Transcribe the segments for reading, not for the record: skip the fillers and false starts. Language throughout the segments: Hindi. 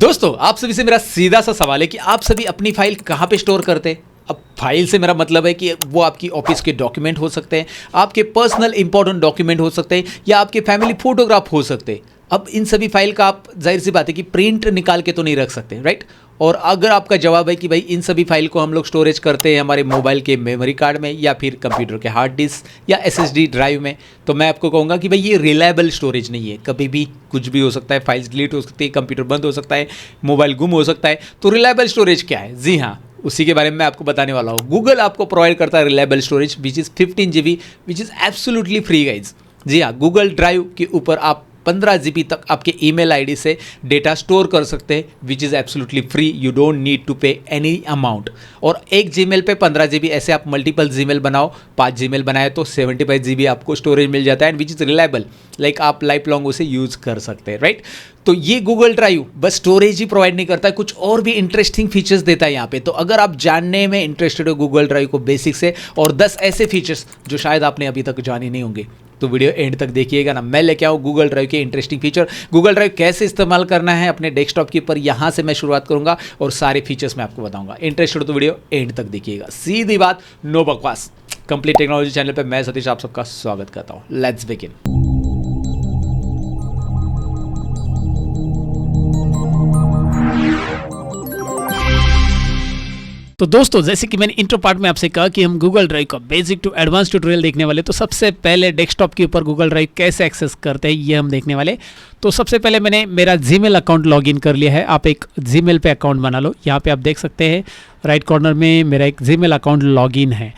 दोस्तों, आप सभी से मेरा सीधा सा सवाल है कि आप सभी अपनी फाइल कहाँ पे स्टोर करते हैं। अब फाइल से मेरा मतलब है कि वो आपकी ऑफिस के डॉक्यूमेंट हो सकते हैं, आपके पर्सनल इंपॉर्टेंट डॉक्यूमेंट हो सकते हैं, या आपके फैमिली फोटोग्राफ हो सकते हैं। अब इन सभी फाइल का आप जाहिर सी बात है कि प्रिंट निकाल के तो नहीं रख सकते, राइट। और अगर आपका जवाब है कि भाई इन सभी फाइल को हम लोग स्टोरेज करते हैं हमारे मोबाइल के मेमोरी कार्ड में या फिर कंप्यूटर के हार्ड डिस्क या एसएसडी ड्राइव में, तो मैं आपको कहूँगा कि भाई ये रिलायबल स्टोरेज नहीं है। कभी भी कुछ भी हो सकता है, फाइल्स डिलीट हो सकती है, कंप्यूटर बंद हो सकता है, मोबाइल गुम हो सकता है। तो रिलायबल स्टोरेज क्या है? जी हाँ, उसी के बारे में मैं आपको बताने वाला हूँ। गूगल आपको प्रोवाइड करता है reliable storage which is 15 GB which is absolutely free guys. जी हाँ, गूगल ड्राइव के ऊपर आप 15 GB तक आपके ईमेल आईडी से डेटा स्टोर कर सकते हैं which is absolutely free. You don't need to pay any amount. और एक जीमेल पे 15 GB, ऐसे आप मल्टीपल जीमेल बनाओ, 5 जीमेल बनाए तो 75 GB आपको स्टोरेज मिल जाता है, and which is reliable, like आप लाइफ लॉन्ग उसे यूज़ कर सकते हैं, राइट। तो ये गूगल ड्राइव बस स्टोरेज ही प्रोवाइड नहीं करता है, कुछ और भी इंटरेस्टिंग फीचर्स देता है यहाँ पे। तो अगर आप जानने में इंटरेस्टेड हो गूगल ड्राइव को बेसिक से, और 10 ऐसे फीचर्स जो शायद आपने अभी तक जाने नहीं होंगे, तो वीडियो एंड तक देखिएगा ना। मैं लेके आऊँ गूगल ड्राइव के इंटरेस्टिंग फीचर, गूगल ड्राइव कैसे इस्तेमाल करना है अपने डेस्कटॉप के ऊपर, यहाँ से मैं शुरुआत करूँगा और सारे फीचर्स मैं आपको बताऊँगा। इंटरेस्टेड हो तो वीडियो एंड तक देखिएगा। सीधी बात, नो बकवास। कंप्लीट टेक्नोलॉजी चैनल पर मैं सतीश आप सबका स्वागत करता हूँ। Let's begin. तो दोस्तों, जैसे कि मैंने इंट्रो पार्ट में आपसे कहा कि हम गूगल ड्राइव का बेसिक टू एडवांस ट्यूटोरियल देखने वाले, तो सबसे पहले डेस्कटॉप के ऊपर गूगल ड्राइव कैसे एक्सेस करते हैं ये हम देखने वाले। तो सबसे पहले मैंने मेरा जीमेल अकाउंट लॉगिन कर लिया है। आप एक जीमेल पे अकाउंट बना लो। यहाँ पे आप देख सकते हैं राइट कॉर्नर में मेरा एक जीमेल अकाउंट लॉगिन है।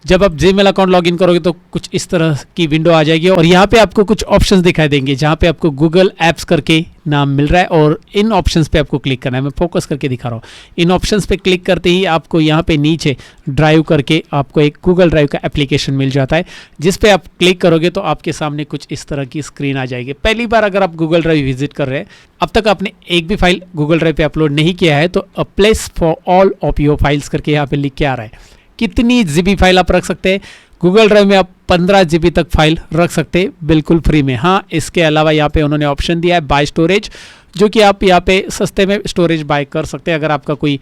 जब आप जीमेल अकाउंट लॉगिन करोगे तो कुछ इस तरह की विंडो आ जाएगी और यहाँ पे आपको कुछ ऑप्शंस दिखाई देंगे, जहाँ पे आपको गूगल एप्स करके नाम मिल रहा है, और इन ऑप्शंस पे आपको क्लिक करना है। मैं फोकस करके दिखा रहा हूँ। इन ऑप्शंस पे क्लिक करते ही आपको यहाँ पे नीचे ड्राइव करके आपको एक गूगल ड्राइव का एप्लीकेशन मिल जाता है, जिस पे आप क्लिक करोगे तो आपके सामने कुछ इस तरह की स्क्रीन आ जाएगी। पहली बार अगर आप गूगल ड्राइव विजिट कर रहे हैं, अब तक आपने एक भी फाइल गूगल ड्राइव पे अपलोड नहीं किया है, तो a place for all of your files करके यहाँ पे लिख के आ रहा है। कितनी GB फाइल आप रख सकते हैं? गूगल ड्राइव में आप 15 GB तक फाइल रख सकते हैं बिल्कुल फ्री में। हाँ, इसके अलावा यहाँ पे उन्होंने ऑप्शन दिया है बाय स्टोरेज, जो कि आप यहाँ पे सस्ते में स्टोरेज बाय कर सकते हैं। अगर आपका कोई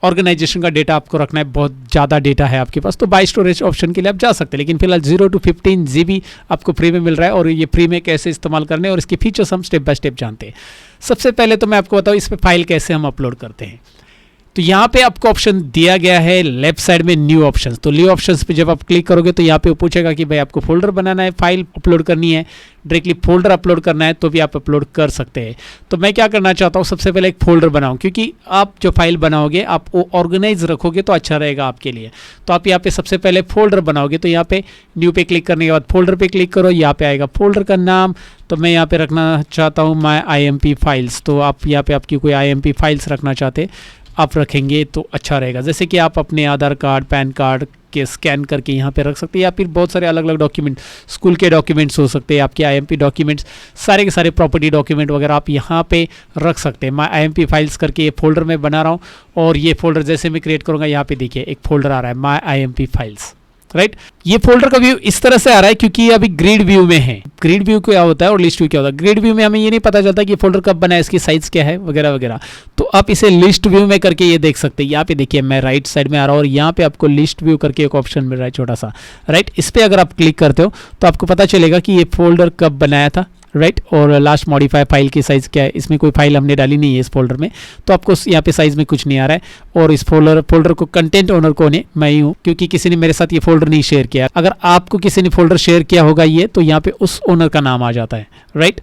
ऑर्गेनाइजेशन का डेटा आपको रखना है, बहुत ज़्यादा डेटा है आपके पास, तो बाय स्टोरेज ऑप्शन के लिए आप जा सकते हैं। लेकिन फिलहाल 0 to 15 GB आपको फ्री में मिल रहा है, और ये फ्री में कैसे इस्तेमाल करने और इसके फीचर्स हम स्टेप बाय स्टेप जानते हैं। सबसे पहले तो मैं आपको बताऊँ इस पर फाइल कैसे हम अपलोड करते हैं। तो यहाँ पे आपको ऑप्शन दिया गया है लेफ्ट साइड में न्यू ऑप्शंस। तो न्यू ऑप्शंस पे जब आप क्लिक करोगे तो यहाँ पे वो पूछेगा कि भाई आपको फोल्डर बनाना है, फाइल अपलोड करनी है, डायरेक्टली फोल्डर अपलोड करना है, तो भी आप अपलोड कर सकते हैं। तो मैं क्या करना चाहता हूँ, सबसे पहले एक फोल्डर बनाऊँ, क्योंकि आप जो फाइल बनाओगे आप वो ऑर्गेनाइज रखोगे तो अच्छा रहेगा आपके लिए। तो आप यहाँ पे सबसे पहले फोल्डर बनाओगे, तो यहाँ पे न्यू पे क्लिक करने के बाद फोल्डर पे क्लिक करो। यहाँ पे आएगा फोल्डर का नाम, तो मैं यहाँ पे रखना चाहता हूँ माई IMP फाइल्स। तो आप यहाँ पे आपकी कोई IMP फाइल्स रखना चाहते आप रखेंगे तो अच्छा रहेगा। जैसे कि आप अपने आधार कार्ड, पैन कार्ड के स्कैन करके यहाँ पे रख सकते हैं, या फिर बहुत सारे अलग अलग डॉक्यूमेंट, स्कूल के डॉक्यूमेंट्स हो सकते हैं, आपके IMP डॉक्यूमेंट्स, सारे के सारे प्रॉपर्टी डॉक्यूमेंट वगैरह आप यहाँ पे रख सकते हैं। मैं IMP फाइल्स करके ये फोल्डर में बना रहा हूँ, और ये फोल्डर जैसे मैं क्रिएट करूँगा, यहाँ पे देखिए एक फोल्डर आ रहा है माई IMP फाइल्स, राइट। ये फोल्डर का व्यू इस तरह से आ रहा है क्योंकि ये अभी ग्रिड व्यू में है। ग्रिड व्यू क्या होता है और लिस्ट व्यू क्या होता है? ग्रिड व्यू में हमें ये नहीं पता चलता कि ये फोल्डर कब बना है, इसकी साइज क्या है वगैरह वगैरह। तो आप इसे लिस्ट व्यू में करके ये देख सकते हैं। यहाँ पे देखिए मैं राइट साइड में आ रहा हूँ और यहाँ पे आपको लिस्ट व्यू करके एक ऑप्शन मिल रहा है छोटा सा, राइट। इस पर अगर आप क्लिक करते हो तो आपको पता चलेगा कि ये फोल्डर कब बनाया था, राइट। और लास्ट मॉडिफाई फाइल की साइज़ क्या है, इसमें कोई फाइल हमने डाली नहीं है इस फोल्डर में, तो आपको यहाँ पे साइज़ में कुछ नहीं आ रहा है। और इस फोल्डर को कंटेंट ओनर कौन है? मैं ही हूँ, क्योंकि किसी ने मेरे साथ ये फोल्डर नहीं शेयर किया। अगर आपको किसी ने फोल्डर शेयर किया होगा ये, तो यहाँ पे उस ओनर का नाम आ जाता है, राइट।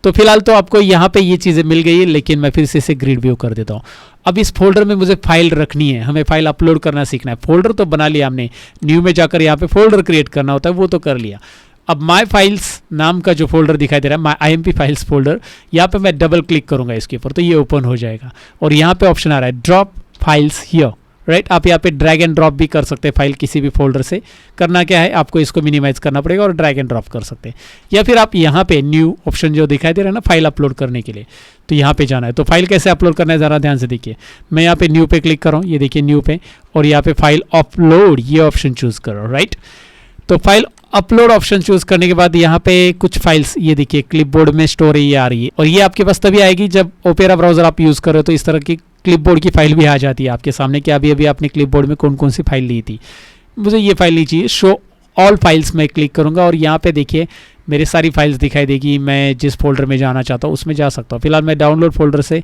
तो फिलहाल तो आपको यहाँ पे ये चीज़ें मिल गई है, लेकिन मैं फिर से इसे ग्रिड व्यू कर देता हूँ। अब इस फोल्डर में मुझे फाइल रखनी है, हमें फाइल अपलोड करना सीखना है। फोल्डर तो बना लिया हमने, न्यू में जाकर यहाँ पे फोल्डर क्रिएट करना होता है, वो तो कर लिया। अब माई फाइल्स नाम का जो फोल्डर दिखाई दे रहा है, माई IMP फाइल्स फोल्डर, यहाँ पे मैं डबल क्लिक करूँगा इसके ऊपर, तो ये ओपन हो जाएगा। और यहाँ पे ऑप्शन आ रहा है ड्रॉप फाइल्स हियर, राइट। आप यहाँ पे ड्रैग एंड ड्रॉप भी कर सकते हैं फाइल किसी भी फोल्डर से। करना क्या है, आपको इसको मिनिमाइज करना पड़ेगा और ड्रैग एंड ड्रॉप कर सकते हैं। या फिर आप यहाँ पे न्यू ऑप्शन जो दिखाई दे रहा है ना फाइल अपलोड करने के लिए, तो यहाँ पे जाना है। तो फाइल कैसे अपलोड करना है ज़रा ध्यान से देखिए। मैं यहाँ पे न्यू पे क्लिक कर रहा हूँ, ये देखिए न्यू पे, और यहाँ पे फाइल अपलोड ये ऑप्शन चूज़ करो, राइट। तो फाइल अपलोड ऑप्शन चूज करने के बाद यहाँ पे कुछ फाइल्स ये देखिए क्लिपबोर्ड में स्टोर ये आ रही है, और ये आपके पास तभी आएगी जब ओपेरा ब्राउजर आप यूज़ कर रहे हो, तो इस तरह की क्लिपबोर्ड की फाइल भी आ जाती है आपके सामने कि अभी अभी आपने क्लिपबोर्ड में कौन कौन सी फाइल ली थी। मुझे ये फाइल नहीं चाहिए, शो ऑल फाइल्स में क्लिक करूँगा और यहाँ पे देखिए मेरी सारी फाइल्स दिखाई देगी। मैं जिस फोल्डर में जाना चाहता हूँ उसमें जा सकता हूँ। फिलहाल मैं डाउनलोड फोल्डर से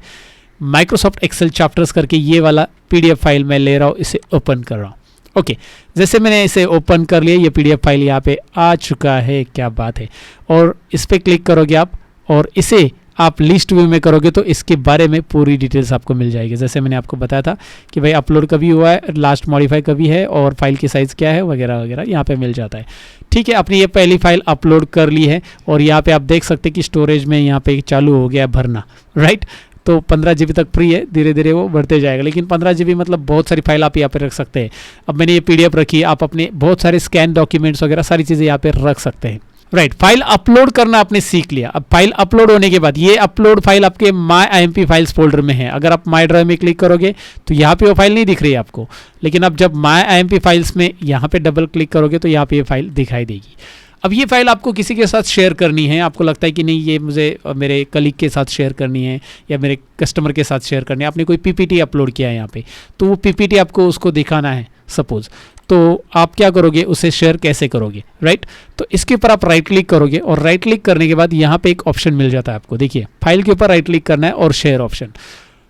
माइक्रोसॉफ्ट एक्सेल चैप्टर्स करके ये वाला पीडीएफ फाइल मैं ले रहा हूँ, इसे ओपन कर रहा हूँ। ओके, जैसे मैंने इसे ओपन कर लिया, ये पीडीएफ फाइल यहाँ पे आ चुका है, क्या बात है। और इस पर क्लिक करोगे आप और इसे आप लिस्ट व्यू में करोगे तो इसके बारे में पूरी डिटेल्स आपको मिल जाएगी। जैसे मैंने आपको बताया था कि भाई अपलोड कभी हुआ है, लास्ट मॉडिफाई कभी है और फाइल की साइज़ क्या है वगैरह वगैरह यहाँ पे मिल जाता है। ठीक है, अपनी ये पहली फाइल अपलोड कर ली है और यहाँ पे आप देख सकते हैं कि स्टोरेज में यहाँ पे चालू हो गया भरना, राइट। तो 15 GB तक फ्री है, धीरे धीरे वो बढ़ते जाएगा, लेकिन 15 GB मतलब बहुत सारी फाइल आप यहाँ पे रख सकते हैं। अब मैंने ये पीडीएफ रखी, आप अपने बहुत सारे स्कैन डॉक्यूमेंट्स वगैरह सारी चीज़ें यहाँ पे रख सकते हैं, राइट। फाइल अपलोड करना आपने सीख लिया। अब फाइल अपलोड होने के बाद ये अपलोड फाइल आपके माई IMP फाइल्स फोल्डर में है। अगर आप माई ड्राइव में क्लिक करोगे तो यहाँ पे वो फाइल नहीं दिख रही है आपको, लेकिन अब जब माई IMP फाइल्स में यहाँ पे डबल क्लिक करोगे तो यहाँ पे ये फाइल दिखाई देगी। अब ये फाइल आपको किसी के साथ शेयर करनी है, आपको लगता है कि नहीं ये मुझे मेरे कलीग के साथ शेयर करनी है या मेरे कस्टमर के साथ शेयर करनी है। आपने कोई PPT अपलोड किया है यहाँ पे, तो वो PPT आपको उसको दिखाना है सपोज, तो आप क्या करोगे, उसे शेयर कैसे करोगे, राइट। तो इसके ऊपर आप राइट क्लिक करोगे और राइट क्लिक करने के बाद यहाँ पे एक ऑप्शन मिल जाता है आपको, देखिए फाइल के ऊपर राइट क्लिक करना है और शेयर ऑप्शन।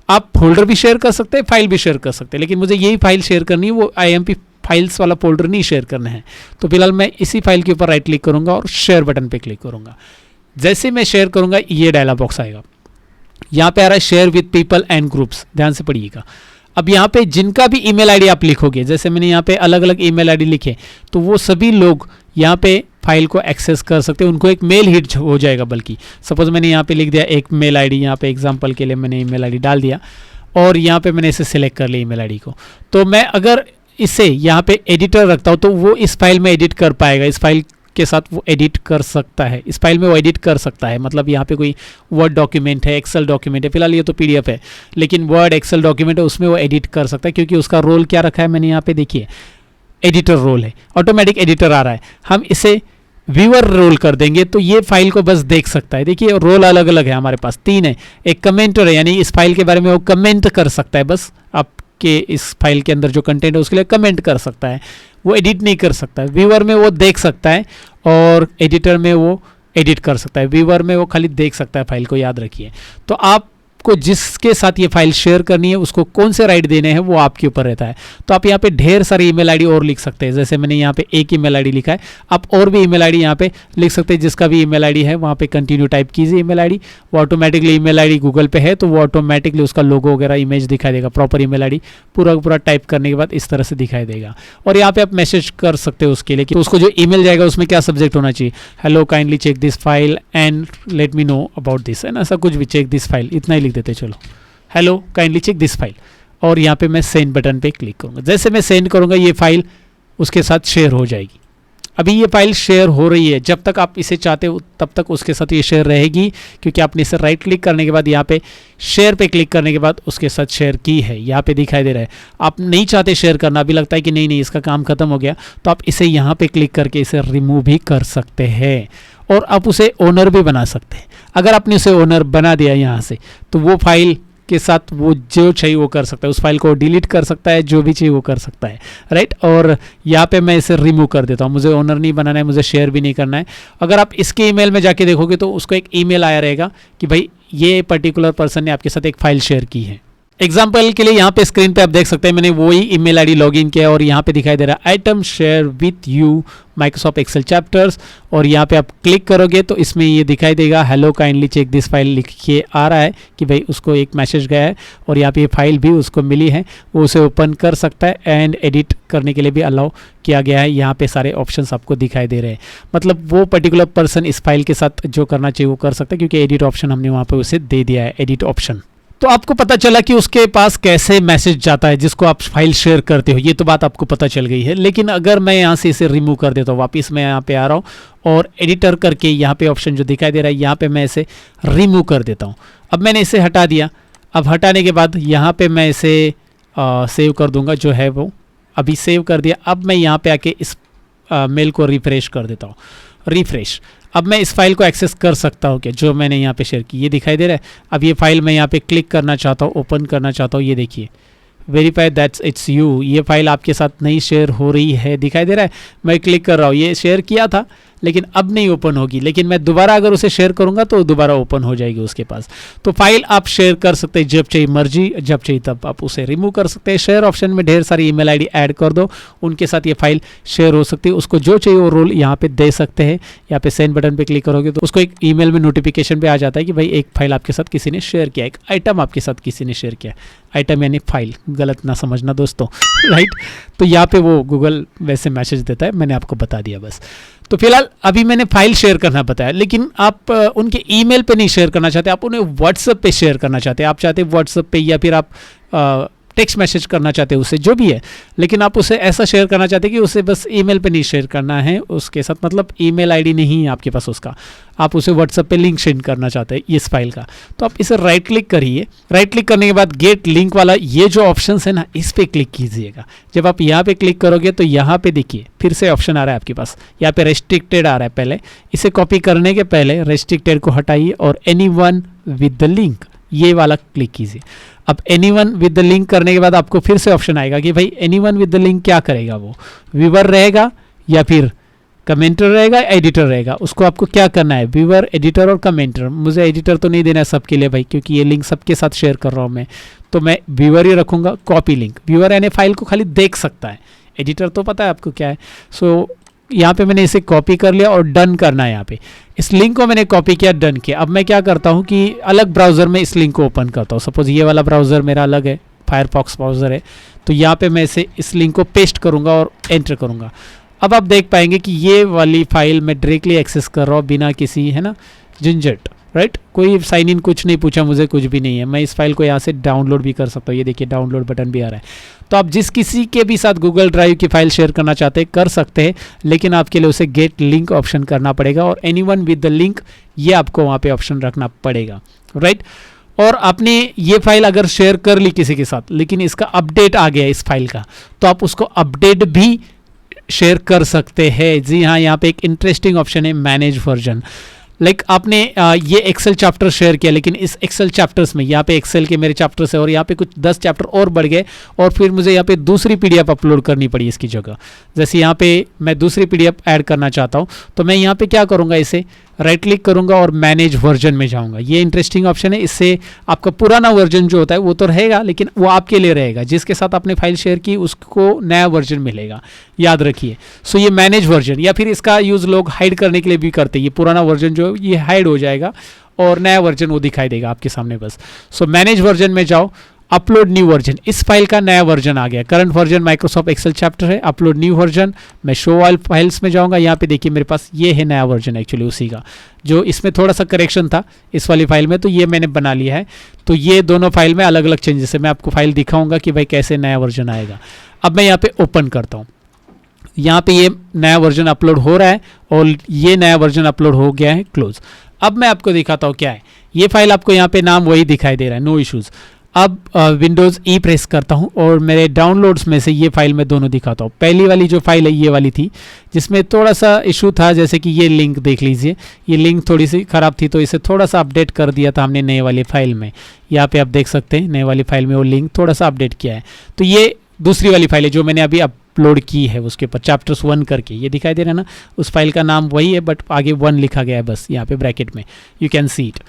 आप फोल्डर भी शेयर कर सकते हैं, फाइल भी शेयर कर सकते हैं, लेकिन मुझे यही फाइल शेयर करनी है, वो IMP फाइल्स वाला फोल्डर नहीं शेयर करना है। तो फिलहाल मैं इसी फाइल के ऊपर राइट क्लिक करूंगा और शेयर बटन पे क्लिक करूंगा। जैसे मैं शेयर करूंगा ये डायलॉग बॉक्स आएगा, यहाँ पे आ रहा है share with people and groups, ध्यान से पढ़िएगा। अब यहाँ पे जिनका भी ईमेल आईडी आप लिखोगे, जैसे मैंने यहाँ पे अलग अलग ईमेल आईडी लिखे, तो वो सभी लोग यहाँ पे फाइल को एक्सेस कर सकते हैं, उनको एक मेल हिट हो जाएगा। बल्कि सपोज मैंने यहाँ पे लिख दिया एक मेल आईडी, यहाँ पे एग्जांपल के लिए मैंने ईमेल आईडी डाल दिया और यहाँ पे मैंने इसे सिलेक्ट कर लिया ईमेल आईडी को। तो मैं अगर इसे यहाँ पे एडिटर रखता हूँ तो वो इस फाइल में एडिट कर पाएगा, इस फाइल के साथ वो एडिट कर सकता है, इस फाइल में वो एडिट कर सकता है। मतलब यहाँ पे कोई वर्ड डॉक्यूमेंट है, एक्सेल डॉक्यूमेंट है, फिलहाल ये तो पीडीएफ है, लेकिन वर्ड एक्सेल डॉक्यूमेंट है उसमें वो एडिट कर सकता है, क्योंकि उसका रोल क्या रखा है मैंने यहाँ पे, देखिए एडिटर रोल है, ऑटोमेटिक एडिटर आ रहा है। हम इसे व्यूअर रोल कर देंगे तो ये फाइल को बस देख सकता है। देखिए रोल अलग अलग है, हमारे पास 3 है। एक कमेंटर है, यानी इस फाइल के बारे में वो कमेंट कर सकता है, बस आपके इस फाइल के अंदर जो कंटेंट है उसके लिए कमेंट कर सकता है, वो एडिट नहीं कर सकता है। व्यूअर में वो देख सकता है और एडिटर में वो एडिट कर सकता है, व्यूअर में वो खाली देख सकता है फाइल को, याद रखिए। तो आपको जिसके साथ ये फाइल शेयर करनी है उसको कौन से राइट देने हैं वो आपके ऊपर रहता है। तो आप यहाँ पे ढेर सारी ईमेल आईडी और लिख सकते हैं, जैसे मैंने यहाँ पे एक ईमेल आईडी लिखा है, आप और भी ईमेल आईडी यहाँ पे लिख सकते हैं। जिसका भी ईमेल आईडी है वहाँ पे कंटिन्यू टाइप कीजिए ईमेल आईडी, वो ऑटोमेटिकली ईमेल आईडी गूगल पे है तो वो ऑटोमेटिकली उसका लोगो वगैरह इमेज दिखाई देगा। प्रॉपर ईमेल आईडी पूरा टाइप करने के बाद इस तरह से दिखाई देगा। और यहाँ पे आप मैसेज कर सकते हो उसके लिए कि उसको जो ईमेल जाएगा उसमें क्या सब्जेक्ट होना चाहिए, hello kindly check this file and let me know about this, है ना, ऐसा कुछ भी, चेक दिस फाइल इतना ही लिख देते, चलो hello kindly check this file. और यहाँ पे मैं सेंड बटन पे क्लिक करूँगा। जैसे मैं सेंड करूँगा ये फाइल उसके साथ शेयर हो जाएगी। अभी ये फाइल शेयर हो रही है, जब तक आप इसे चाहते हो तब तक उसके साथ ये शेयर रहेगी, क्योंकि आपने इसे राइट क्लिक करने के बाद यहाँ पे शेयर पे क्लिक करने के बाद उसके साथ शेयर की है, यहाँ पे दिखाई दे रहा है। आप नहीं चाहते शेयर करना, अभी लगता है कि नहीं इसका काम खत्म हो गया, तो आप इसे यहाँ पे क्लिक करके इसे रिमूव भी कर सकते हैं और आप उसे ओनर भी बना सकते हैं। अगर आपने उसे ओनर बना दिया यहाँ से तो वो फाइल के साथ वो जो चाहिए वो कर सकता है, उस फाइल को डिलीट कर सकता है, जो भी चाहिए वो कर सकता है, राइट। और यहाँ पे मैं इसे रिमूव कर देता हूँ, मुझे ओनर नहीं बनाना है, मुझे शेयर भी नहीं करना है। अगर आप इसके ईमेल में जाके देखोगे तो उसको एक ईमेल आया रहेगा कि भाई ये पर्टिकुलर पर्सन ने आपके साथ एक फाइल शेयर की है। एग्जाम्पल के लिए यहाँ पे स्क्रीन पे आप देख सकते हैं मैंने वही ईमेल आईडी लॉगिन किया और यहाँ पे दिखाई दे रहा है item share with you Microsoft Excel chapters, और यहाँ पे आप क्लिक करोगे तो इसमें ये दिखाई देगा hello kindly check this file लिख के आ रहा है कि भाई उसको एक मैसेज गया है और यहाँ पे ये फाइल भी उसको मिली है, वो उसे ओपन कर सकता है एंड एडिट करने के लिए भी अलाउ किया गया है। यहाँ पे सारे ऑप्शंस आपको दिखाई दे रहे हैं, मतलब वो पर्टिकुलर पर्सन इस फाइल के साथ जो करना चाहिए वो कर सकता है, क्योंकि एडिट ऑप्शन हमने वहाँ पे उसे दे दिया है, एडिट ऑप्शन। तो आपको पता चला कि उसके पास कैसे मैसेज जाता है जिसको आप फाइल शेयर करते हो, ये तो बात आपको पता चल गई है। लेकिन अगर मैं यहाँ से इसे रिमूव कर देता हूँ, वापस मैं यहाँ पे आ रहा हूँ और एडिटर करके यहाँ पे ऑप्शन जो दिखाई दे रहा है यहाँ पे मैं इसे रिमूव कर देता हूँ। अब मैंने इसे हटा दिया। अब हटाने के बाद यहाँ पे मैं इसे सेव कर दूंगा, जो है वो अभी सेव कर दिया। अब मैं यहाँ पे आके इस मेल को रिफ्रेश कर देता हूँ, रिफ्रेश। अब मैं इस फाइल को एक्सेस कर सकता हूँ क्या, जो मैंने यहाँ पे शेयर की, ये दिखाई दे रहा है। अब ये फाइल मैं यहाँ पे क्लिक करना चाहता हूँ, ओपन करना चाहता हूँ, ये देखिए वेरीफाई दैट्स इट्स यू, ये फाइल आपके साथ नहीं शेयर हो रही है, दिखाई दे रहा है। मैं क्लिक कर रहा हूँ, ये शेयर किया था लेकिन अब नहीं ओपन होगी, लेकिन मैं दोबारा अगर उसे शेयर करूंगा तो दोबारा ओपन हो जाएगी उसके पास। तो फाइल आप शेयर कर सकते हैं जब चाहिए मर्जी, जब चाहिए तब आप उसे रिमूव कर सकते हैं। शेयर ऑप्शन में ढेर सारी ईमेल आईडी ऐड कर दो, उनके साथ ये फाइल शेयर हो सकती है। उसको जो चाहिए वो रोल यहाँ पे दे सकते हैं। यहाँ पे सेंड बटन पे क्लिक करोगे तो उसको एक ईमेल में नोटिफिकेशन पे आ जाता है कि भाई एक फाइल आपके साथ किसी ने शेयर किया, एक आइटम आपके साथ किसी ने शेयर किया। आइटम यानी फाइल, गलत ना समझना दोस्तों, राइट। तो यहाँ पे वो गूगल वैसे मैसेज देता है, मैंने आपको बता दिया बस। तो फिलहाल अभी मैंने फाइल शेयर करना बताया, लेकिन आप उनके ईमेल पे नहीं शेयर करना चाहते, आप उन्हें व्हाट्सएप पे शेयर करना चाहते हैं। आप चाहते हैं व्हाट्सएप पे या फिर आप टेक्स्ट मैसेज करना चाहते हैं उससे, जो भी है, लेकिन आप उसे ऐसा शेयर करना चाहते हैं कि उसे बस ईमेल पे नहीं शेयर करना है उसके साथ, मतलब ईमेल आईडी नहीं है आपके पास उसका, आप उसे व्हाट्सएप पे लिंक सेंड करना चाहते हैं इस फाइल का। तो आप इसे राइट क्लिक करिए, राइट क्लिक करने के बाद गेट लिंक वाला ये जो ऑप्शन है ना, इस पर क्लिक कीजिएगा। जब आप यहाँ पे क्लिक करोगे तो यहाँ पे देखिए फिर से ऑप्शन आ रहा है आपके पास, यहाँ पे रेस्ट्रिक्टेड आ रहा है। पहले इसे कॉपी करने के पहले रेस्ट्रिक्टेड को हटाइए और एनीवन विद द लिंक ये वाला क्लिक कीजिए। अब एनीवन विद द लिंक करने के बाद आपको फिर से ऑप्शन आएगा कि भाई एनीवन विद द लिंक क्या करेगा, वो व्यूअर रहेगा या फिर कमेंटर रहेगा, एडिटर रहेगा, उसको आपको क्या करना है, व्यूअर, एडिटर और कमेंटर। मुझे एडिटर तो नहीं देना है सबके लिए भाई, क्योंकि ये लिंक सबके साथ शेयर कर रहा हूँ मैं, तो मैं व्यूअर ही रखूँगा। कॉपी लिंक, व्यूअर यानी फाइल को खाली देख सकता है, एडिटर तो पता है आपको क्या है। सो यहाँ पे मैंने इसे कॉपी कर लिया और डन करना है। यहाँ पे इस लिंक को मैंने कॉपी किया, डन किया। अब मैं क्या करता हूँ कि अलग ब्राउज़र में इस लिंक को ओपन करता हूँ। सपोज ये वाला ब्राउज़र मेरा अलग है, फायरफॉक्स ब्राउज़र है, तो यहाँ पे मैं इस लिंक को पेस्ट करूँगा और एंटर करूँगा। अब आप देख पाएंगे कि ये वाली फाइल मैं डायरेक्टली एक्सेस कर रहा हूँ बिना किसी, है ना, झंझट, राइट। कोई साइन इन कुछ नहीं पूछा मुझे, कुछ भी नहीं है। मैं इस फाइल को यहाँ से डाउनलोड भी कर सकता हूँ, ये देखिए डाउनलोड बटन भी आ रहा है। तो आप जिस किसी के भी साथ गूगल ड्राइव की फाइल शेयर करना चाहते हैं कर सकते हैं, लेकिन आपके लिए उसे गेट लिंक ऑप्शन करना पड़ेगा और एनीवन विद द लिंक ये आपको वहाँ पे ऑप्शन रखना पड़ेगा, राइट। और आपने ये फाइल अगर शेयर कर ली किसी के साथ, लेकिन इसका अपडेट आ गया इस फाइल का, तो आप उसको अपडेट भी शेयर कर सकते हैं। जी हाँ, यहाँ पे एक इंटरेस्टिंग ऑप्शन है, मैनेज वर्जन। लाइक आपने ये एक्सेल चैप्टर शेयर किया, लेकिन इस एक्सेल चैप्टर्स में यहाँ पे एक्सेल के मेरे चैप्टर्स है और यहाँ पे कुछ 10 चैप्टर और बढ़ गए और फिर मुझे यहाँ पे दूसरी पीडीएफ अपलोड करनी पड़ी इसकी जगह। जैसे यहाँ पे मैं दूसरी पीडीएफ ऐड करना चाहता हूँ, तो मैं यहाँ पे क्या करूँगा, इसे राइट क्लिक करूँगा और मैनेज वर्जन में जाऊँगा। ये इंटरेस्टिंग ऑप्शन है, इससे आपका पुराना वर्जन जो होता है वो तो रहेगा, लेकिन वो आपके लिए रहेगा, जिसके साथ आपने फाइल शेयर की उसको नया वर्जन मिलेगा, याद रखिए। सो ये मैनेज वर्जन, या फिर इसका यूज़ लोग हाइड करने के लिए भी करते हैं। ये पुराना वर्जन जो ये हाइड हो जाएगा और नया वर्जन वो दिखाई देगा आपके सामने बस। सो मैनेज वर्जन में जाओ, अपलोड न्यू वर्जन, इस फाइल का नया वर्जन आ गया। Current version Microsoft Excel chapter है, अपलोड न्यू वर्जन। मैं शो ऑल फाइल्स में जाऊंगा, यहाँ पे देखिए मेरे पास ये है नया वर्जन, एक्चुअली उसी का, जो इसमें थोड़ा सा करेक्शन था इस वाली फाइल में, तो ये मैंने बना लिया है। तो ये दोनों फाइल में अलग अलग चेंजेस है, मैं आपको फाइल दिखाऊंगा कि भाई कैसे नया वर्जन आएगा। अब मैं यहाँ पे ओपन करता हूँ, यहाँ पे ये नया वर्जन अपलोड हो रहा है और ये नया वर्जन अपलोड हो गया है, क्लोज। अब मैं आपको दिखाता हूँ क्या है। ये फाइल आपको यहाँ पे नाम वही दिखाई दे रहा है, नो इश्यूज़। अब विंडोज़ ई प्रेस करता हूँ और मेरे डाउनलोड्स में से ये फाइल मैं दोनों दिखाता हूँ। पहली वाली जो फाइल है ये वाली थी, जिसमें थोड़ा सा इशू था, जैसे कि ये लिंक देख लीजिए, ये लिंक थोड़ी सी ख़राब थी, तो इसे थोड़ा सा अपडेट कर दिया था हमने नए वाली फाइल में। यहाँ पे आप देख सकते हैं नए वाली फाइल में वो लिंक थोड़ा सा अपडेट किया है। तो ये दूसरी वाली फाइल है जो मैंने अभी अपलोड की है, उसके ऊपर चैप्टर्स 1 करके ये दिखाई दे रहा है ना, उस फाइल का नाम वही है बट आगे 1 लिखा गया है बस यहाँ पे ब्रैकेट में, यू कैन सी इट।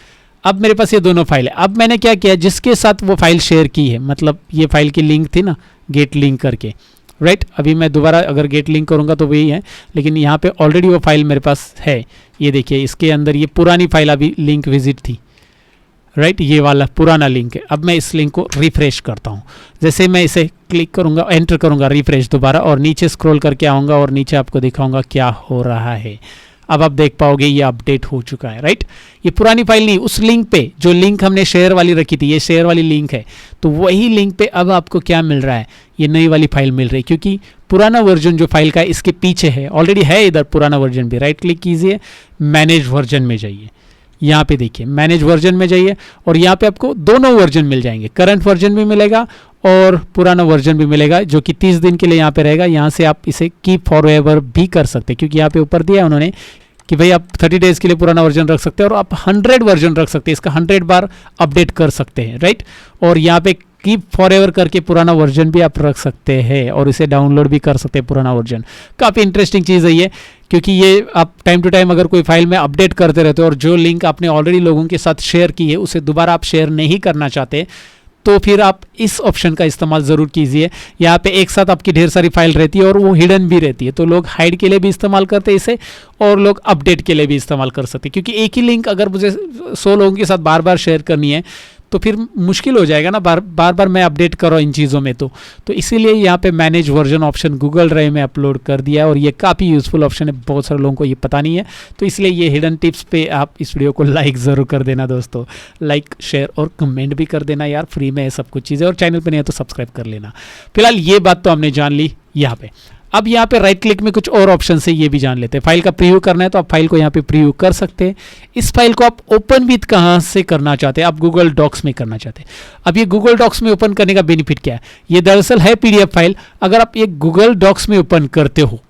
अब मेरे पास ये दोनों फाइल है। अब मैंने क्या किया, जिसके साथ वो फाइल शेयर की है, मतलब ये फाइल की लिंक थी ना गेट लिंक करके, राइट। अभी मैं दोबारा अगर गेट लिंक करूँगा तो वही है, लेकिन यहाँ पे ऑलरेडी वो फाइल मेरे पास है। ये देखिए इसके अंदर ये पुरानी फाइल अभी लिंक विजिट थी, राइट, ये वाला पुराना लिंक है। अब मैं इस लिंक को रिफ्रेश करता हूँ। जैसे मैं इसे क्लिक करूँगा, एंटर करूँगा, रिफ्रेश दोबारा, और नीचे स्क्रॉल करके आऊँगा और नीचे आपको दिखाऊँगा क्या हो रहा है। अब आप देख पाओगे ये अपडेट हो चुका है, राइट। ये पुरानी फाइल नहीं, उस लिंक पे जो लिंक हमने शेयर वाली रखी थी, ये शेयर वाली लिंक है, तो वही लिंक पे अब आपको क्या मिल रहा है, ये नई वाली फाइल मिल रही है, क्योंकि पुराना वर्जन जो फाइल का है इसके पीछे है, ऑलरेडी है इधर पुराना वर्जन भी। राइट क्लिक कीजिए, मैनेज वर्जन में जाइए, यहाँ पे देखिए मैनेज वर्जन में जाइए और यहाँ पे आपको दोनों वर्जन मिल जाएंगे, करंट वर्जन भी मिलेगा और पुराना वर्जन भी मिलेगा जो कि 30 दिन के लिए यहाँ पे रहेगा। यहाँ से आप इसे कीप फॉरएवर भी कर सकते हैं, क्योंकि यहाँ पे ऊपर दिया है उन्होंने कि भाई आप 30 डेज़ के लिए पुराना वर्जन रख सकते हैं और आप 100 वर्जन रख सकते हैं, इसका 100 बार अपडेट कर सकते हैं, राइट। और यहाँ पे कीप फॉरएवर करके पुराना वर्जन भी आप रख सकते हैं और इसे डाउनलोड भी कर सकते हैं पुराना वर्जन। काफ़ी इंटरेस्टिंग चीज़ है ये, क्योंकि ये आप टाइम टू टाइम अगर कोई फाइल में अपडेट करते रहते हो और जो लिंक आपने ऑलरेडी लोगों के साथ शेयर की है उसे दोबारा आप शेयर नहीं करना चाहते, तो फिर आप इस ऑप्शन का इस्तेमाल ज़रूर कीजिए। यहाँ पे एक साथ आपकी ढेर सारी फाइल रहती है और वो हिडन भी रहती है, तो लोग हाइड के लिए भी इस्तेमाल करते हैं इसे और लोग अपडेट के लिए भी इस्तेमाल कर सकते हैं। क्योंकि एक ही लिंक अगर मुझे 100 लोगों के साथ बार बार शेयर करनी है तो फिर मुश्किल हो जाएगा ना, बार बार मैं अपडेट कर रहा हूँ इन चीज़ों में। तो इसीलिए यहाँ पे manage version option Google drive में अपलोड कर दिया है और ये काफ़ी यूज़फुल ऑप्शन है, बहुत सारे लोगों को ये पता नहीं है। तो इसलिए ये हिडन टिप्स पे आप इस वीडियो को लाइक ज़रूर कर देना दोस्तों, लाइक शेयर और कमेंट भी कर देना यार, फ्री में है सब कुछ चीज़ें, और चैनल पर नहीं है तो सब्सक्राइब कर लेना। फिलहाल ये बात तो हमने जान ली यहाँ पे। अब यहाँ पे राइट क्लिक में कुछ और ऑप्शन से ये भी जान लेते हैं। फाइल का प्रीव्यू करना है तो आप फाइल को यहाँ पे प्रीव्यू कर सकते हैं। इस फाइल को आप ओपन विद कहाँ से करना चाहते हैं, आप गूगल डॉक्स में करना चाहते हैं। अब ये गूगल डॉक्स में ओपन करने का बेनिफिट क्या है, ये दरअसल है पीडीएफ फाइल। अगर आप ये गूगल डॉक्स में ओपन करते हो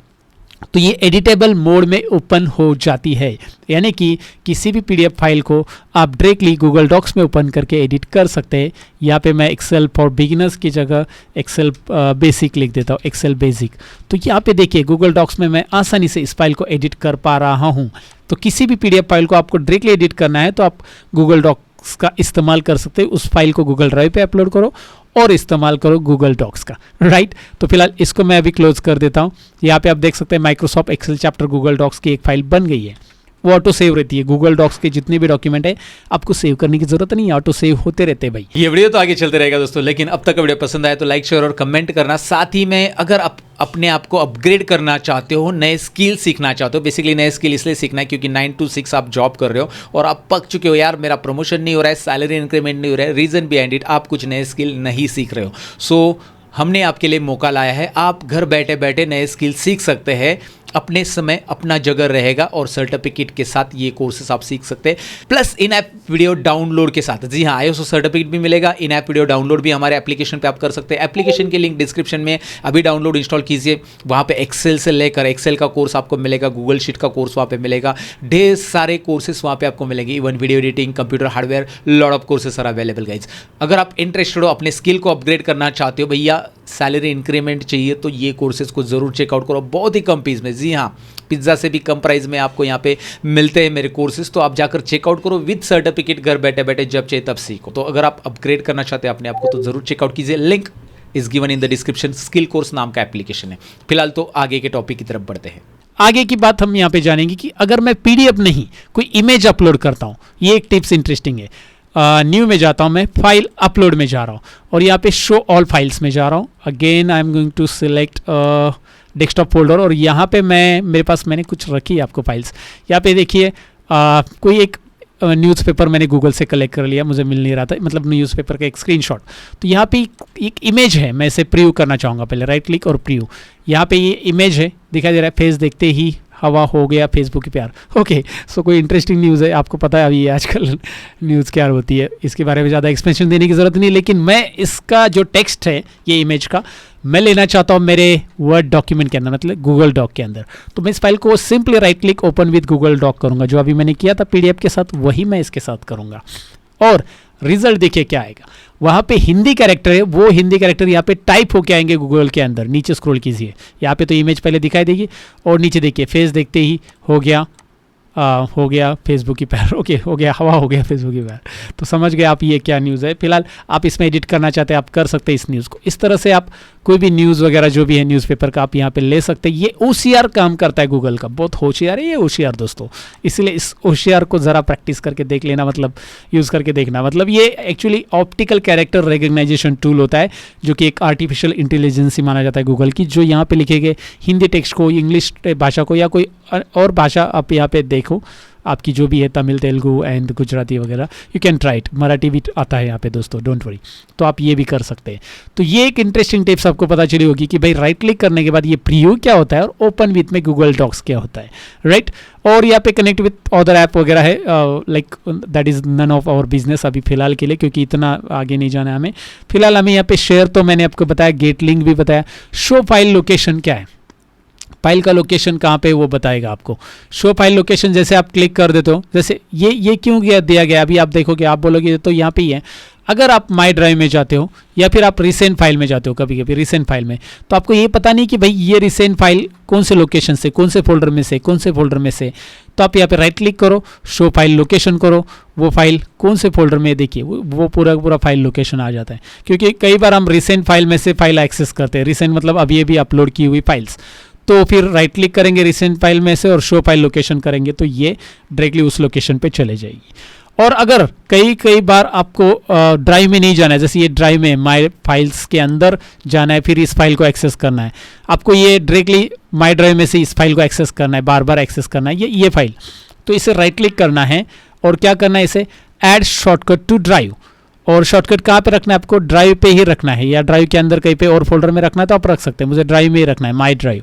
तो ये एडिटेबल मोड में ओपन हो जाती है, यानी कि किसी भी पीडीएफ फाइल को आप डायरेक्टली गूगल डॉक्स में ओपन करके एडिट कर सकते हैं। यहाँ पे मैं एक्सेल फॉर बिगिनर्स की जगह एक्सेल बेसिक लिख देता हूँ, एक्सेल बेसिक। तो यहाँ पे देखिए गूगल डॉक्स में मैं आसानी से इस फाइल को एडिट कर पा रहा हूँ। तो किसी भी पीडीएफ फाइल को आपको डायरेक्टली एडिट करना है तो आप गूगल डॉक्स का इस्तेमाल कर सकते हैं। उस फाइल को गूगल ड्राइव पे अपलोड करो और इस्तेमाल करो गूगल डॉक्स का, राइट। तो फिलहाल इसको मैं अभी क्लोज कर देता हूँ। यहाँ पे आप देख सकते हैं Microsoft Excel chapter Google docs की एक फाइल बन गई है। वो ऑटो सेव रहती है, गूगल डॉक्स के जितने भी डॉक्यूमेंट है आपको सेव करने की जरूरत नहीं है, ऑटो सेव होते रहते हैं भाई। ये वीडियो तो आगे चलते रहेगा दोस्तों, लेकिन अब तक का वीडियो पसंद आया तो लाइक शेयर और कमेंट करना। साथ ही में अगर आप अपने आप को अपग्रेड करना चाहते हो, नए स्किल सीखना चाहते हो, बेसिकली नए स्किल इसलिए सीखना है क्योंकि 9 to 6 आप जॉब कर रहे हो और आप पक चुके हो यार मेरा प्रमोशन नहीं हो रहा है, सैलरी इंक्रीमेंट नहीं हो रहा है, रीजन बिहाइंड इट आप कुछ नए स्किल नहीं सीख रहे हो। सो हमने आपके लिए मौका लाया है, आप घर बैठे बैठे नए स्किल सीख सकते हैं, अपने समय अपना जगह रहेगा और सर्टिफिकेट के साथ ये कोर्सेस आप सीख सकते हैं, प्लस इन ऐप वीडियो डाउनलोड के साथ। जी हाँ, ISO सर्टिफिकेट भी मिलेगा, इन ऐप वीडियो डाउनलोड भी हमारे एप्लीकेशन पे आप कर सकते हैं। एप्लीकेशन की लिंक डिस्क्रिप्शन में, अभी डाउनलोड इंस्टॉल कीजिए। वहाँ पे एक्सेल से लेकर एक्सेल का कोर्स आपको मिलेगा, गूगल शीट का कोर्स वहाँ पे मिलेगा, ढेर सारे कोर्सेस वहाँ पे आपको मिलेंगे, even video editing, computer hardware, lot of courses are available guys. अगर आप इंटरेस्टेड हो, अपने स्किल को अपग्रेड करना चाहते हो, भैया सैलरी इंक्रीमेंट चाहिए, तो ये कोर्सेज को जरूर चेकआउट करो, बहुत ही कम फीस में। जी हाँ, पिज्जा से भी कम प्राइस में आपको यहाँ पे मिलते हैं मेरे कोर्सेज, तो आप जाकर चेकआउट करो विद सर्टिफिकेट, घर बैठे बैठे जब चाहिए तब सीखो। तो अगर आप अपग्रेड करना चाहते हैं अपने आप को तो जरूर चेकआउट कीजिए, link is given in the description. Skill course नाम का एप्लीकेशन है। फिलहाल तो आगे के टॉपिक की तरफ बढ़ते हैं। आगे की बात हम यहाँ पे जानेंगे कि अगर मैं पीडीएफ नहीं कोई इमेज अपलोड करता हूँ, ये एक टिप्स इंटरेस्टिंग है। न्यू में जाता हूँ, मैं फाइल अपलोड में जा रहा हूँ और यहाँ पे शो ऑल फाइल्स में जा रहा हूँ। Again I am going to select desktop folder और यहाँ पे मेरे पास मैंने कुछ रखी है आपको फाइल्स। यहाँ पे देखिए कोई एक न्यूज़पेपर मैंने गूगल से कलेक्ट कर लिया, मुझे मिल नहीं रहा था, मतलब न्यूज़पेपर का एक स्क्रीनशॉट। तो यहाँ पे एक इमेज है, मैं इसे प्रीव्यू करना चाहूँगा। पहले राइट क्लिक और प्रीव्यू, यहाँ पे ये इमेज है, दिखाई दे रहा है। फेस देखते ही हवा हो गया फेसबुक की प्यार। ओके, सो कोई इंटरेस्टिंग न्यूज़ है, आपको पता है अभी आजकल न्यूज़ क्या होती है, इसके बारे में ज़्यादा एक्सप्लेनेशन देने की ज़रूरत नहीं। लेकिन मैं इसका जो टेक्स्ट है ये इमेज का, मैं लेना चाहता हूँ मेरे वर्ड डॉक्यूमेंट के अंदर, मतलब गूगल डॉक के अंदर। तो मैं इस फाइल को simply right click open with Google doc करूँगा, जो अभी मैंने किया था पीडीएफ के साथ, वही मैं इसके साथ करूँगा। और रिजल्ट देखिए क्या आएगा। वहाँ पे हिंदी कैरेक्टर है, वो हिंदी कैरेक्टर यहाँ पे टाइप होके आएंगे गूगल के अंदर। नीचे स्क्रॉल कीजिए, यहाँ पे तो इमेज पहले दिखाई देगी और नीचे देखिए फेस देखते ही हो गया फेसबुक की पैर। ओके, हो गया हवा हो गया फेसबुक की पैर। तो समझ गए आप ये क्या न्यूज़ है। फिलहाल आप इसमें एडिट करना चाहते हैं, आप कर सकते हैं इस न्यूज़ को। इस तरह से आप कोई भी न्यूज़ वगैरह जो भी है न्यूज़पेपर का आप यहाँ पे ले सकते हैं। ये OCR काम करता है गूगल का, बहुत होशियार है ये OCR दोस्तों। इसलिए इस OCR को ज़रा प्रैक्टिस करके देख लेना, मतलब यूज़ करके देखना। मतलब ये actually optical character recognisation tool होता है, जो कि एक आर्टिफिशियल इंटेलिजेंसी माना जाता है गूगल की, जो यहाँ पे लिखे गए हिंदी टेक्स्ट को, इंग्लिश भाषा को या कोई और भाषा आप यहाँ पे देखो, आपकी जो भी है तमिल, तेलुगु एंड गुजराती वगैरह, you can try it. Marathi भी आता है यहाँ पे दोस्तों, डोंट वरी। तो आप ये भी कर सकते हैं। तो ये एक इंटरेस्टिंग टिप्स आपको पता चली होगी कि भाई राइट क्लिक करने के बाद ये प्रीव्यू क्या होता है और ओपन विथ में गूगल डॉक्स क्या होता है, राइट। और यहाँ पे कनेक्ट विथ अदर ऐप वगैरह है, like that is none of our business अभी फिलहाल के लिए, क्योंकि इतना आगे नहीं जाना है हमें। फिलहाल हमें यहाँ पे शेयर तो मैंने आपको बताया, गेट लिंक भी बताया। शो फाइल लोकेशन क्या है, फाइल का लोकेशन कहाँ पे वो बताएगा आपको। शो फाइल लोकेशन जैसे आप क्लिक कर देते हो, जैसे ये क्यों दिया गया अभी आप देखोगे, आप बोलोगे तो यहाँ पे ही है। अगर आप माई ड्राइव में जाते हो या फिर आप रिसेंट फाइल में जाते हो, कभी कभी रिसेंट फाइल में, तो आपको ये पता नहीं कि भाई ये रिसेंट फाइल कौन से लोकेशन से, कौन से फोल्डर में से, कौन से फोल्डर में से। तो आप यहाँ पे राइट क्लिक करो, शो फाइल लोकेशन करो, वो फाइल कौन से फोल्डर में, देखिए वो पूरा फाइल लोकेशन आ जाता है। क्योंकि कई बार हम रिसेंट फाइल में से फाइल एक्सेस करते हैं, रिसेंट मतलब अभी अपलोड की हुई फाइल्स, तो फिर राइट क्लिक करेंगे रिसेंट फाइल में से और शो फाइल लोकेशन करेंगे तो ये डायरेक्टली उस लोकेशन पे चले जाएगी। और अगर कई बार आपको ड्राइव में नहीं जाना है, जैसे ये ड्राइव में माई फाइल्स के अंदर जाना है, फिर इस फाइल को एक्सेस करना है, आपको ये डायरेक्टली माई ड्राइव में से इस फाइल को एक्सेस करना है, बार बार एक्सेस करना है ये फाइल, तो इसे राइट क्लिक करना है और क्या करना है, इसे ऐड शॉर्टकट टू ड्राइव। और शॉर्टकट कहाँ पे रखना है, आपको ड्राइव पे ही रखना है, या ड्राइव के अंदर कहीं पे और फोल्डर में रखना है तो आप रख सकते हैं, मुझे ड्राइव में ही रखना है, माई ड्राइव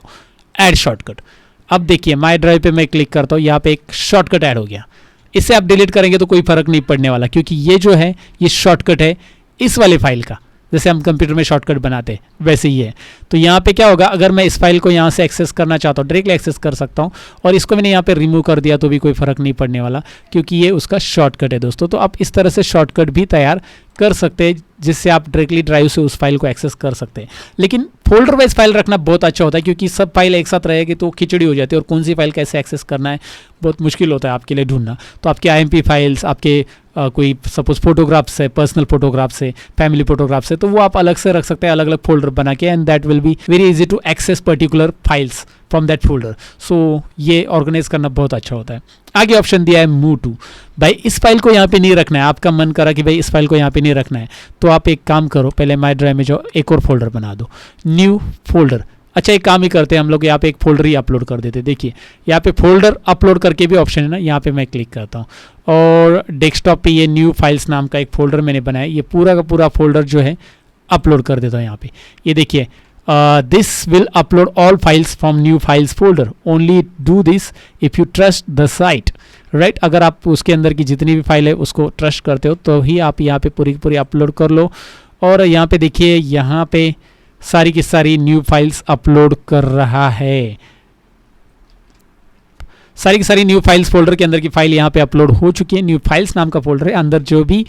ऐड शॉर्टकट। अब देखिए माई ड्राइव पे मैं क्लिक करता हूँ, यहाँ पे एक शॉर्टकट ऐड हो गया। इसे आप डिलीट करेंगे तो कोई फर्क नहीं पड़ने वाला, क्योंकि ये जो है ये शॉर्टकट है इस वाले फाइल का, जैसे हम कंप्यूटर में शॉर्टकट बनाते हैं वैसे ही है। तो यहाँ पे क्या होगा, अगर मैं इस फाइल को यहाँ से एक्सेस करना चाहता हूँ डायरेक्टली एक्सेस कर सकता हूँ, और इसको मैंने यहाँ पे रिमूव कर दिया तो भी कोई फर्क नहीं पड़ने वाला, क्योंकि ये उसका शॉर्टकट है दोस्तों। तो आप इस तरह से शॉर्टकट भी तैयार कर सकते हैं, जिससे आप डायरेक्टली ड्राइव से उस फाइल को एक्सेस कर सकते हैं। लेकिन फोल्डर वाइज फाइल रखना बहुत अच्छा होता है, क्योंकि सब फाइल एक साथ रहेगी तो खिचड़ी हो जाती है, और कौन सी फाइल कैसे एक्सेस करना है बहुत मुश्किल होता है आपके लिए ढूंढना। तो आपके IMP फाइल्स, आपके कोई सपोज फोटोग्राफ्स है, पर्सनल फोटोग्राफ्स है, फैमिली फोटोग्राफ्स है, तो वो आप अलग से रख सकते हैं, अलग अलग फोल्डर बना के, and that will be very easy to access particular files from that folder. So ये ऑर्गेनाइज करना बहुत अच्छा होता है। आगे ऑप्शन दिया है मूव टू, भाई इस फाइल को यहाँ पे नहीं रखना है, आपका मन करा कि भाई इस फाइल को यहाँ पे नहीं रखना है, तो आप एक काम करो, पहले माई ड्राइव में जो एक और फोल्डर बना दो, न्यू फोल्डर। अच्छा एक काम ही करते हैं हम लोग, यहाँ पे एक फोल्डर ही अपलोड कर देते हैं। देखिए यहाँ पे फोल्डर अपलोड करके भी ऑप्शन है ना, यहाँ पे मैं क्लिक करता हूँ और डेस्कटॉप पे ये न्यू फाइल्स नाम का एक फोल्डर मैंने बनाया, ये पूरा का पूरा फोल्डर जो है अपलोड कर देता हूँ यहाँ पे। ये देखिए this will upload all files from new files folder, only do this if you trust the site, right. अगर आप उसके अंदर की जितनी भी फाइल है उसको ट्रस्ट करते हो तो ही आप यहाँ पे पूरी अपलोड कर लो। और यहाँ पे देखिए, यहाँ पे सारी की सारी न्यू फाइल्स अपलोड कर रहा है, सारी की सारी न्यू फाइल्स फोल्डर के अंदर की फाइल यहाँ पे अपलोड हो चुकी है। न्यू फाइल्स नाम का फोल्डर है, अंदर जो भी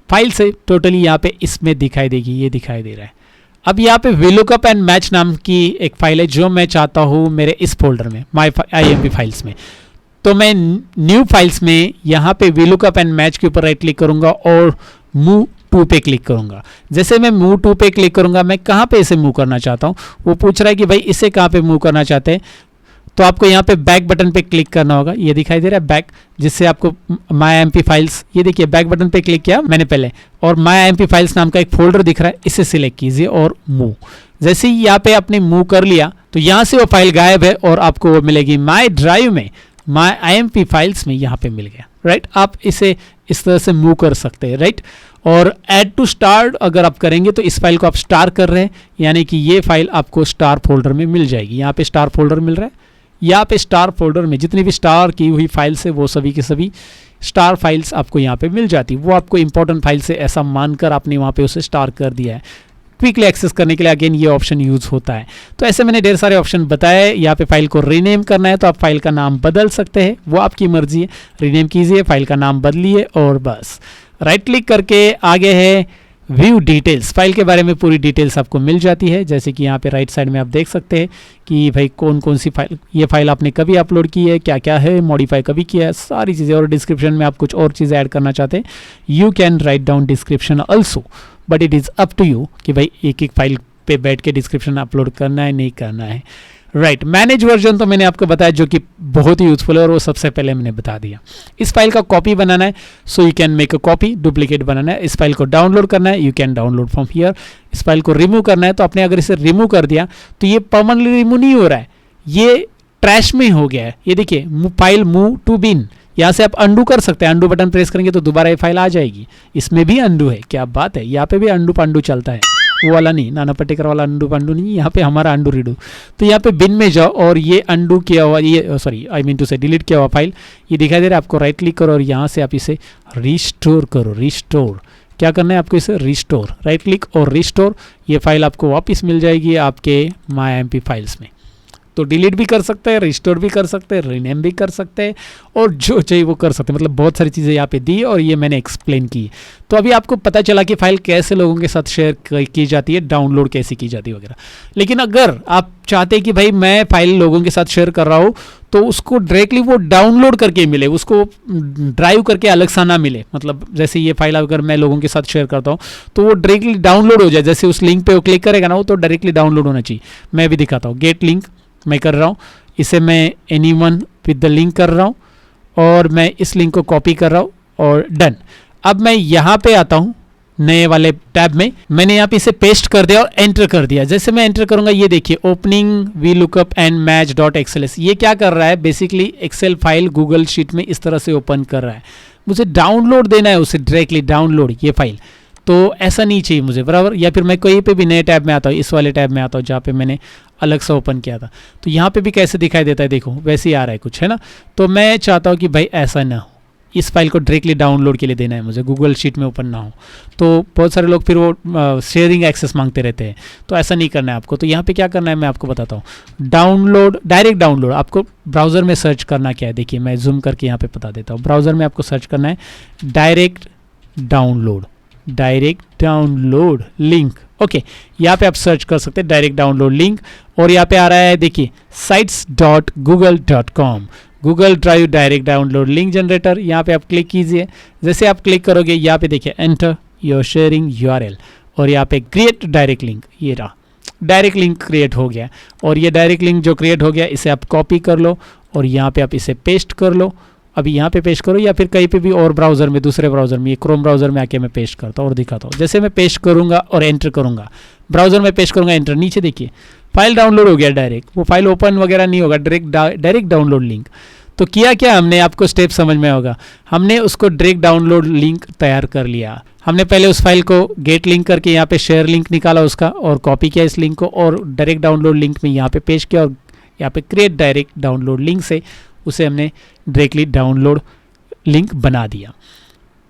फाइल्स है टोटली यहाँ पे इसमें दिखाई देगी, ये दिखाई दे रहा है। अब यहाँ पे VLOOKUP एंड मैच नाम की एक फाइल है जो मैं चाहता हूँ मेरे इस फोल्डर में, माई IMP फाइल्स में। तो मैं न्यू फाइल्स में यहाँ पे VLOOKUP एंड मैच के ऊपर राइट क्लिक करूँगा और मूव टू पे क्लिक करूँगा। जैसे मैं मूव टू पे क्लिक करूँगा, मैं कहाँ पे इसे मूव करना चाहता हूँ, वो पूछ रहा है कि भाई इसे कहाँ पे मूव करना चाहते हैं, तो आपको यहाँ पे बैक बटन पे क्लिक करना होगा, ये दिखाई दे रहा है बैक, जिससे आपको माई IMP फाइल्स, ये देखिए बैक बटन पे क्लिक किया मैंने पहले, और माई IMP फाइल्स नाम का एक फोल्डर दिख रहा है, इसे सिलेक्ट कीजिए और मूव। जैसे ही यहाँ पे आपने मूव कर लिया तो यहाँ से वो फाइल गायब है और आपको वो मिलेगी माई ड्राइव में, माई IMP फाइल्स में, यहाँ पे मिल गया, राइट। आप इसे इस तरह से मूव कर सकते हैं, राइट। और ऐड टू स्टार अगर आप करेंगे तो इस फाइल को आप स्टार कर रहे हैं, यानी कि ये फाइल आपको स्टार फोल्डर में मिल जाएगी। यहाँ पे स्टार फोल्डर मिल रहा है, यहाँ पे स्टार फोल्डर में जितनी भी स्टार की हुई फाइल्स है वो सभी की सभी स्टार फाइल्स आपको यहाँ पे मिल जाती है। वो आपको इंपॉर्टेंट फाइल से ऐसा मानकर आपने वहाँ पे उसे स्टार कर दिया है। क्विकली एक्सेस करने के लिए अगेन ये ऑप्शन यूज़ होता है। तो ऐसे मैंने ढेर सारे ऑप्शन बताए। यहाँ पे फाइल को रीनेम करना है तो आप फाइल का नाम बदल सकते हैं, वो आपकी मर्जी है। रीनेम कीजिए, फाइल का नाम बदलिए और बस राइट क्लिक करके आगे है व्यू डिटेल्स। फाइल के बारे में पूरी डिटेल्स आपको मिल जाती है, जैसे कि यहाँ पे राइट साइड में आप देख सकते हैं कि भाई कौन कौन सी फाइल, ये फाइल आपने कभी अपलोड की है, क्या क्या है, मॉडिफाई कभी किया है, सारी चीज़ें। और डिस्क्रिप्शन में आप कुछ और चीज़ें ऐड करना चाहते हैं, you can write down description also, but it is up to you कि भाई एक एक फाइल पे बैठ के डिस्क्रिप्शन अपलोड करना है नहीं करना है, राइट। मैनेज वर्जन तो मैंने आपको बताया जो कि बहुत ही यूजफुल है और वो सबसे पहले मैंने बता दिया। इस फाइल का कॉपी बनाना है so you can make a copy, duplicate बनाना है। इस फाइल को डाउनलोड करना है, you can download from here. इस फाइल को रिमूव करना है तो आपने अगर इसे रिमूव कर दिया तो ये परमानेंटली रिमूव नहीं हो रहा है, ये ट्रैश में हो गया है। ये देखिए फाइल मूव टू बिन, यहाँ से आप अंडू कर सकते हैं, अंडू बटन प्रेस करेंगे तो दोबारा ये फाइल आ जाएगी। इसमें भी अंडू है, क्या बात है, यहाँ पे भी अंडू पांडू चलता है, वो वाला नहीं, नाना पाटेकर वाला अंडू पांडू नहीं, यहाँ पे हमारा अंडू रीडू। तो यहाँ पे बिन में जाओ और ये अंडू किया हुआ, ये सॉरी आई मीन टू से डिलीट किया हुआ फाइल ये दिखाई दे रहा है आपको, राइट क्लिक करो और यहाँ से आप इसे रिस्टोर करो। रिस्टोर क्या करना है आपको, इसे रिस्टोर, राइट क्लिक और रिस्टोर, ये फाइल आपको वापस मिल जाएगी आपके MyIMP फाइल्स में। तो डिलीट भी कर सकते हैं, रिस्टोर भी कर सकते हैं, रीनेम भी कर सकते हैं और जो चाहिए वो कर सकते हैं। मतलब बहुत सारी चीज़ें यहाँ पे दी और ये मैंने एक्सप्लेन की। तो अभी आपको पता चला कि फाइल कैसे लोगों के साथ शेयर की जाती है, डाउनलोड कैसे की जाती है वगैरह। लेकिन अगर आप चाहते हैं कि भाई मैं फाइल लोगों के साथ शेयर कर रहा हूँ तो उसको डायरेक्टली वो डाउनलोड करके मिले, उसको ड्राइव करके अलग सा ना मिले। मतलब जैसे ये फाइल अगर मैं लोगों के साथ शेयर करता हूँ तो वो डायरेक्टली डाउनलोड हो जाए, जैसे उस लिंक पे वो क्लिक करेगा ना वो तो डायरेक्टली डाउनलोड होना चाहिए। मैं भी दिखाता हूँ, गेट लिंक मैं कर रहा हूँ, इसे मैं एनीवन विद द लिंक कर रहा हूँ और मैं इस लिंक को कॉपी कर रहा हूँ और डन। अब मैं यहाँ पे आता हूँ नए वाले टैब में, मैंने यहाँ पे इसे पेस्ट कर दिया और एंटर कर दिया। जैसे मैं एंटर करूंगा ये देखिए opening VLOOKUP and match dot XLS, ये क्या कर रहा है basically Excel file Google sheet में इस तरह से ओपन कर रहा है। मुझे डाउनलोड देना है उसे डायरेक्टली डाउनलोड ये फाइल, तो ऐसा नहीं चाहिए मुझे, बराबर। या फिर मैं कोई पे भी नए टैब में आता हूँ, इस वाले टैब में आता हूँ जहाँ पे मैंने अलग से ओपन किया था, तो यहाँ पे भी कैसे दिखाई देता है देखो, वैसे ही आ रहा है कुछ, है ना। तो मैं चाहता हूँ कि भाई ऐसा ना हो, इस फाइल को डायरेक्टली डाउनलोड के लिए देना है मुझे, गूगल शीट में ओपन ना हो। तो बहुत सारे लोग फिर वो शेयरिंग एक्सेस मांगते रहते हैं, तो ऐसा नहीं करना है आपको। तो यहाँ पे क्या करना है मैं आपको बताता हूँ। डाउनलोड, डायरेक्ट डाउनलोड, आपको ब्राउज़र में सर्च करना क्या है, देखिए मैं जूम करके यहाँ पे बता देता हूँ। ब्राउज़र में आपको सर्च करना है direct download, direct download link, okay. यहाँ पे आप सर्च कर सकते हैं डायरेक्ट डाउनलोड लिंक और यहाँ पे आ रहा है देखिए sites.google.com, Google drive direct download link generator. यहाँ पे आप क्लिक कीजिए, जैसे आप क्लिक करोगे यहाँ पे देखिए एंटर योर शेयरिंग URL और यहाँ पे क्रिएट डायरेक्ट लिंक, ये रहा डायरेक्ट लिंक क्रिएट हो गया। और ये डायरेक्ट लिंक जो क्रिएट हो गया इसे आप कॉपी कर लो और यहाँ पे आप इसे पेस्ट कर लो। अभी यहाँ पे पेस्ट करो या फिर कहीं पे भी और ब्राउज़र में, दूसरे ब्राउज़र में, ये क्रोम ब्राउज़र में आके मैं पेस्ट करता हूँ और दिखाता हूँ। जैसे मैं पेस्ट करूँगा और एंटर करूँगा, ब्राउज़र में पेस्ट करूँगा एंटर, नीचे देखिए फाइल डाउनलोड हो गया डायरेक्ट, वो फाइल ओपन वगैरह नहीं होगा, डायरेक्ट डाउनलोड लिंक। तो किया क्या हमने, आपको स्टेप समझ में होगा, हमने उसको डायरेक्ट डाउनलोड लिंक तैयार कर लिया। हमने पहले उस फाइल को गेट लिंक करके यहाँ पे शेयर लिंक निकाला उसका और कॉपी किया इस लिंक को और डायरेक्ट डाउनलोड लिंक में यहाँ पे पेस्ट किया और यहाँ पे क्रिएट डायरेक्ट डाउनलोड लिंक से उसे हमने डायरेक्टली डाउनलोड लिंक बना दिया।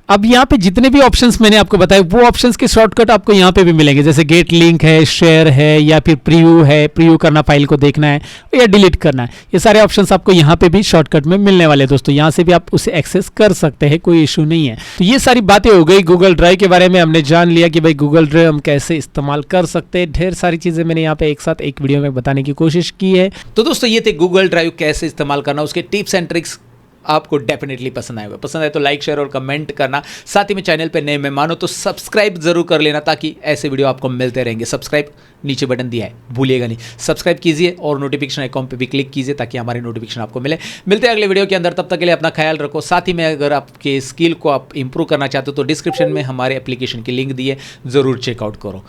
अब यहाँ पे जितने भी ऑप्शंस मैंने आपको बताए वो ऑप्शंस के शॉर्टकट आपको यहाँ पे भी मिलेंगे, जैसे गेट लिंक है, शेयर है या फिर प्रीव्यू है, प्रीव्यू करना फाइल को देखना है या डिलीट करना है, ये सारे ऑप्शंस आपको यहाँ पे भी शॉर्टकट में मिलने वाले हैं दोस्तों। यहाँ से भी आप उसे एक्सेस कर सकते हैं, कोई इशू नहीं है। तो ये सारी बातें हो गई गूगल ड्राइव के बारे में, हमने जान लिया कि भाई गूगल ड्राइव हम कैसे इस्तेमाल कर सकते हैं। ढेर सारी चीज़ें मैंने यहाँ पे एक साथ एक वीडियो में बताने की कोशिश की है। तो दोस्तों ये थे गूगल ड्राइव कैसे इस्तेमाल करना, उसके टिप्स एंड ट्रिक्स आपको डेफिनेटली पसंद आए। पसंद आए तो लाइक शेयर और कमेंट करना। साथ ही में चैनल पे नए मेहमान हो तो सब्सक्राइब जरूर कर लेना ताकि ऐसे वीडियो आपको मिलते रहेंगे। सब्सक्राइब नीचे बटन दिया है, भूलिएगा नहीं, सब्सक्राइब कीजिए और नोटिफिकेशन आइकॉन पे भी क्लिक कीजिए ताकि हमारी नोटिफिकेशन आपको मिले। मिलते हैं अगले वीडियो के अंदर, तब तक के लिए अपना ख्याल रखो। साथ ही में अगर आपके स्किल को आप इंप्रूव करना चाहते हो तो डिस्क्रिप्शन में हमारे एप्लीकेशन की लिंक दी है, ज़रूर चेकआउट करो।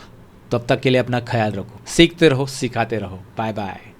तब तक के लिए अपना ख्याल रखो, सीखते रहो, सिखाते रहो। Bye bye.